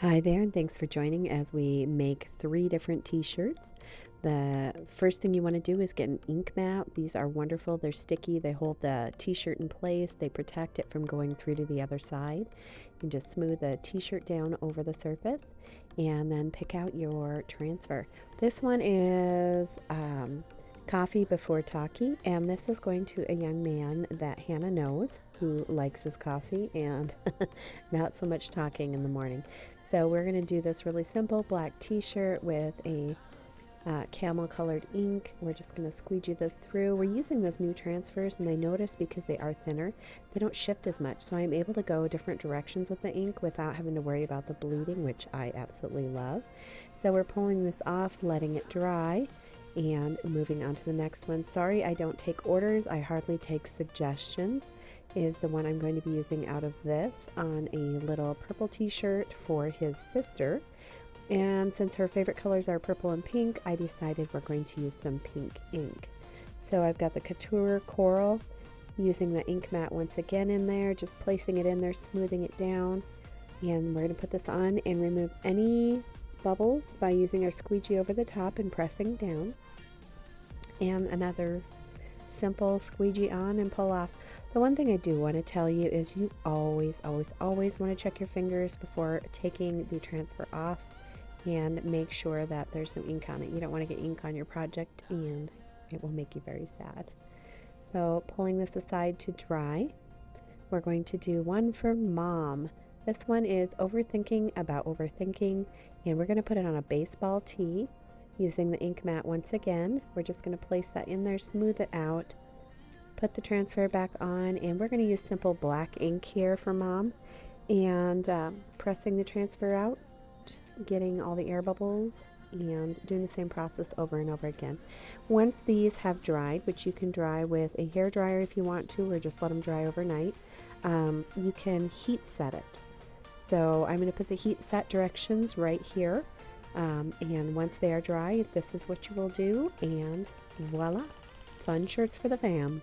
Hi there, and thanks for joining as we make 3 different t-shirts. The first thing you want to do is get an ink mat. These are wonderful. They're sticky. They hold the t-shirt in place. They protect it from going through to the other side. You can just smooth the t-shirt down over the surface and then pick out your transfer. This one is Coffee Before Talkie, and this is going to a young man that Hannah knows who likes his coffee and not so much talking in the morning. So we're going to do this really simple black t-shirt with a camel colored ink. We're just going to squeegee this through. We're using those new transfers, and I notice because they are thinner, they don't shift as much. So I'm able to go different directions with the ink without having to worry about the bleeding, which I absolutely love. So we're pulling this off, letting it dry, and moving on to the next one. Sorry, I don't take orders. I hardly take suggestions. Is the one I'm going to be using out of this on a little purple t-shirt for his sister. And since her favorite colors are purple and pink, I decided we're going to use some pink ink. So I've got the Couture Coral, using the ink mat once again in there, just placing it in there, smoothing it down. And we're going to put this on and remove any bubbles by using our squeegee over the top and pressing down. And another simple squeegee on and pull off. The one thing I do want to tell you is you always want to check your fingers before taking the transfer off and make sure that there's no ink on it. You don't want to get ink on your project and it will make you very sad. So pulling this aside to dry, we're going to do one for Mom. This one is Overthinking About Overthinking, and we're going to put it on a baseball tee using the ink mat once again. We're just going to place that in there, smooth it out, put the transfer back on, and we're going to use simple black ink here for Mom, and pressing the transfer out, getting all the air bubbles, and doing the same process over and over again. Once these have dried, which you can dry with a hair dryer if you want to, or just let them dry overnight, you can heat set it. So I'm going to put the heat set directions right here, and once they are dry, this is what you will do, and voila, fun shirts for the fam.